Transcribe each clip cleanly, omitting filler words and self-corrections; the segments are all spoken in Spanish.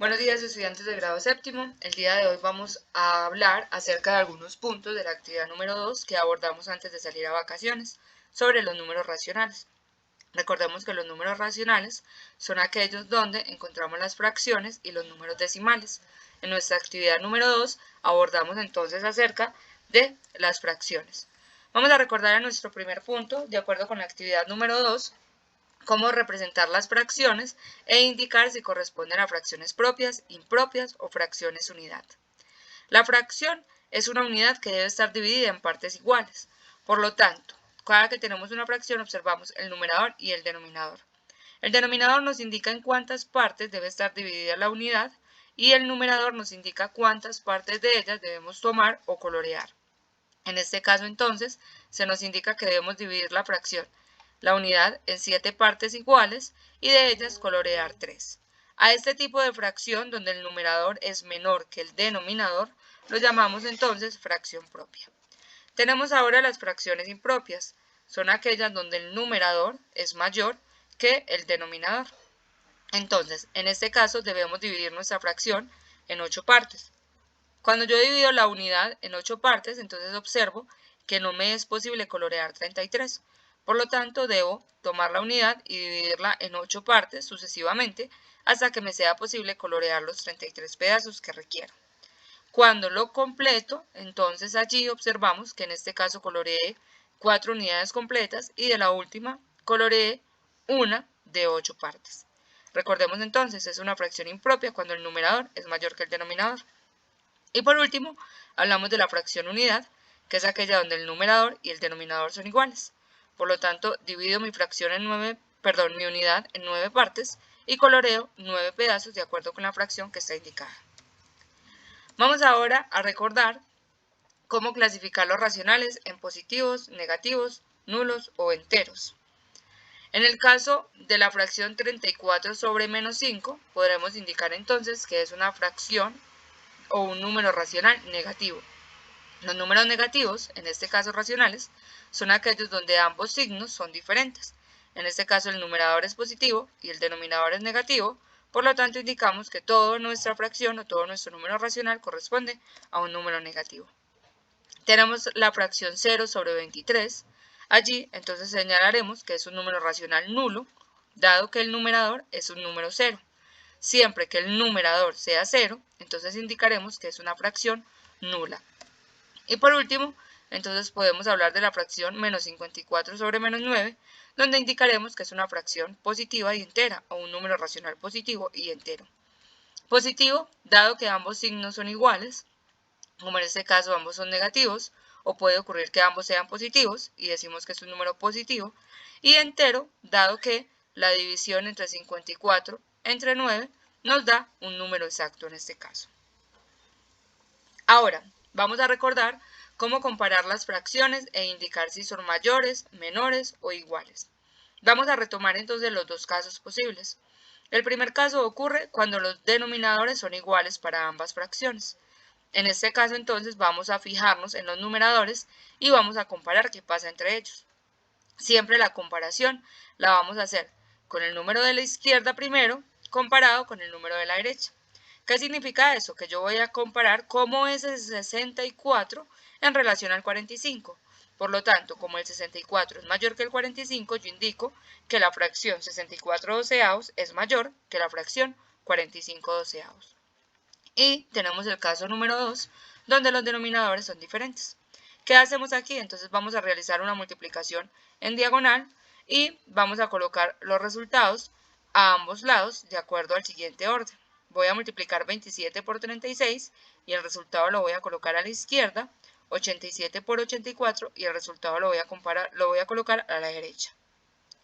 Buenos días, estudiantes de grado séptimo. El día de hoy vamos a hablar acerca de algunos puntos de la actividad número 2 que abordamos antes de salir a vacaciones, sobre los números racionales. Recordemos que los números racionales son aquellos donde encontramos las fracciones y los números decimales. En nuestra actividad número 2 abordamos entonces acerca de las fracciones. Vamos a recordar en nuestro primer punto, de acuerdo con la actividad número 2, cómo representar las fracciones e indicar si corresponden a fracciones propias, impropias o fracciones unidad. La fracción es una unidad que debe estar dividida en partes iguales. Por lo tanto, cada que tenemos una fracción observamos el numerador y el denominador. El denominador nos indica en cuántas partes debe estar dividida la unidad y el numerador nos indica cuántas partes de ellas debemos tomar o colorear. En este caso entonces se nos indica que debemos dividir la fracción, la unidad, en 7 partes iguales y de ellas colorear 3. A este tipo de fracción, donde el numerador es menor que el denominador, lo llamamos entonces fracción propia. Tenemos ahora las fracciones impropias. Son aquellas donde el numerador es mayor que el denominador. Entonces, en este caso debemos dividir nuestra fracción en 8 partes. Cuando yo divido la unidad en 8 partes, entonces observo que no me es posible colorear 33. Por lo tanto, debo tomar la unidad y dividirla en 8 partes sucesivamente hasta que me sea posible colorear los 33 pedazos que requiero. Cuando lo completo, entonces allí observamos que en este caso coloreé 4 unidades completas y de la última coloreé una de 8 partes. Recordemos entonces, es una fracción impropia cuando el numerador es mayor que el denominador. Y por último, hablamos de la fracción unidad, que es aquella donde el numerador y el denominador son iguales. Por lo tanto, divido mi mi unidad en 9 partes y coloreo 9 pedazos de acuerdo con la fracción que está indicada. Vamos ahora a recordar cómo clasificar los racionales en positivos, negativos, nulos o enteros. En el caso de la fracción 34 sobre menos 5, podremos indicar entonces que es una fracción o un número racional negativo. Los números negativos, en este caso racionales, son aquellos donde ambos signos son diferentes. En este caso el numerador es positivo y el denominador es negativo, por lo tanto indicamos que toda nuestra fracción o todo nuestro número racional corresponde a un número negativo. Tenemos la fracción 0 sobre 23. Allí entonces señalaremos que es un número racional nulo, dado que el numerador es un número 0. Siempre que el numerador sea 0, entonces indicaremos que es una fracción nula. Y por último, entonces podemos hablar de la fracción menos 54 sobre menos 9, donde indicaremos que es una fracción positiva y entera, o un número racional positivo y entero. Positivo, dado que ambos signos son iguales, como en este caso ambos son negativos, o puede ocurrir que ambos sean positivos, y decimos que es un número positivo, y entero, dado que la división entre 54 entre 9 nos da un número exacto en este caso. Ahora, vamos a recordar cómo comparar las fracciones e indicar si son mayores, menores o iguales. Vamos a retomar entonces los dos casos posibles. El primer caso ocurre cuando los denominadores son iguales para ambas fracciones. En este caso entonces vamos a fijarnos en los numeradores y vamos a comparar qué pasa entre ellos. Siempre la comparación la vamos a hacer con el número de la izquierda primero comparado con el número de la derecha. ¿Qué significa eso? Que yo voy a comparar cómo es el 64 en relación al 45. Por lo tanto, como el 64 es mayor que el 45, yo indico que la fracción 64 doceavos es mayor que la fracción 45 doceavos. Y tenemos el caso número 2, donde los denominadores son diferentes. ¿Qué hacemos aquí? Entonces vamos a realizar una multiplicación en diagonal y vamos a colocar los resultados a ambos lados de acuerdo al siguiente orden. Voy a multiplicar 27 por 36 y el resultado lo voy a colocar a la izquierda, 87 por 84 y el resultado lo voy a colocar a la derecha.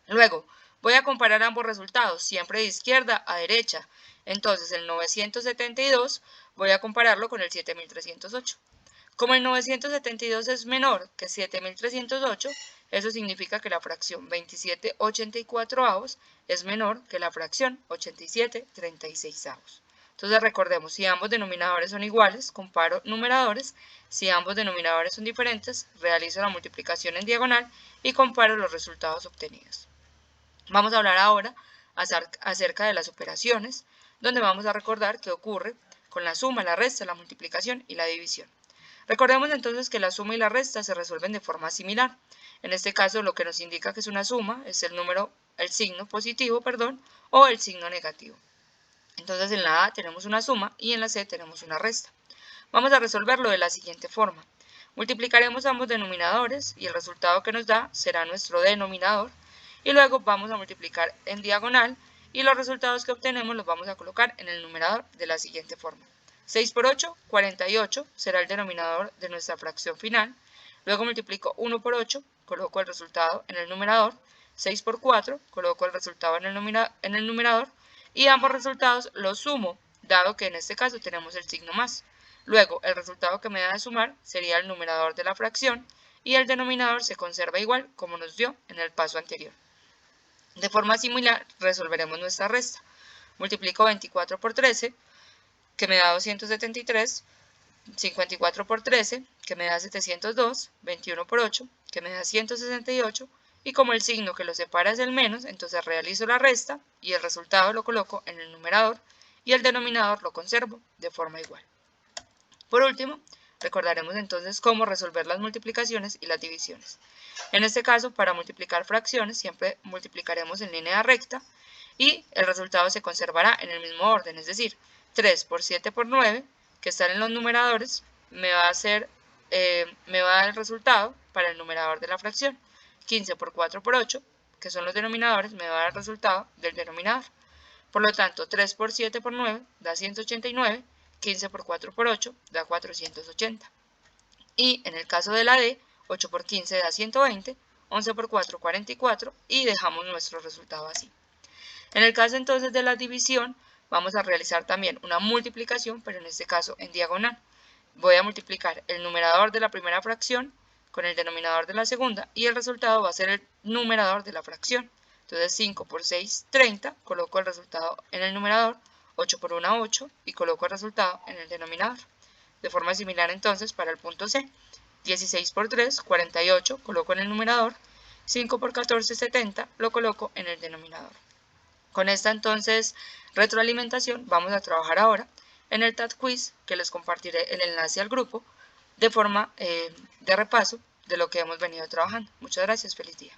Luego, voy a comparar ambos resultados, siempre de izquierda a derecha. Entonces, el 972 voy a compararlo con el 7308. Como el 972 es menor que 7308, eso significa que la fracción 27/84 es menor que la fracción 87/36. Entonces recordemos, si ambos denominadores son iguales, comparo numeradores. Si ambos denominadores son diferentes, realizo la multiplicación en diagonal y comparo los resultados obtenidos. Vamos a hablar ahora acerca de las operaciones. donde vamos a recordar qué ocurre con la suma, la resta, la multiplicación y la división. Recordemos entonces que la suma y la resta se resuelven de forma similar. En este caso, lo que nos indica que es una suma es el signo positivo, o el signo negativo. Entonces en la A tenemos una suma y en la C tenemos una resta. Vamos a resolverlo de la siguiente forma. Multiplicaremos ambos denominadores y el resultado que nos da será nuestro denominador, y luego vamos a multiplicar en diagonal y los resultados que obtenemos los vamos a colocar en el numerador de la siguiente forma. 6 por 8, 48 será el denominador de nuestra fracción final. Luego multiplico 1 por 8, coloco el resultado en el numerador. 6 por 4, coloco el resultado en el numerador. Y ambos resultados los sumo, dado que en este caso tenemos el signo más. Luego, el resultado que me da de sumar sería el numerador de la fracción y el denominador se conserva igual como nos dio en el paso anterior. De forma similar, resolveremos nuestra resta. Multiplico 24 por 13, que me da 273, 54 por 13, que me da 702, 21 por 8, que me da 168, y como el signo que lo separa es el menos, entonces realizo la resta y el resultado lo coloco en el numerador y el denominador lo conservo de forma igual. Por último, recordaremos entonces cómo resolver las multiplicaciones y las divisiones. En este caso, para multiplicar fracciones, siempre multiplicaremos en línea recta y el resultado se conservará en el mismo orden, es decir, 3 por 7 por 9, que están en los numeradores, me va a dar el resultado para el numerador de la fracción. 15 por 4 por 8, que son los denominadores, me va a dar el resultado del denominador. Por lo tanto, 3 por 7 por 9 da 189, 15 por 4 por 8 da 480. Y en el caso de la D, 8 por 15 da 120, 11 por 4 44 y dejamos nuestro resultado así. En el caso entonces de la división, vamos a realizar también una multiplicación, pero en este caso en diagonal. Voy a multiplicar el numerador de la primera fracción con el denominador de la segunda y el resultado va a ser el numerador de la fracción. Entonces 5 por 6, 30, coloco el resultado en el numerador, 8 por 1, 8 y coloco el resultado en el denominador. De forma similar entonces para el punto C, 16 por 3, 48, coloco en el numerador, 5 por 14, 70, lo coloco en el denominador. Con esta entonces retroalimentación vamos a trabajar ahora en el TAT Quiz, que les compartiré el enlace al grupo de forma de repaso de lo que hemos venido trabajando. Muchas gracias, feliz día.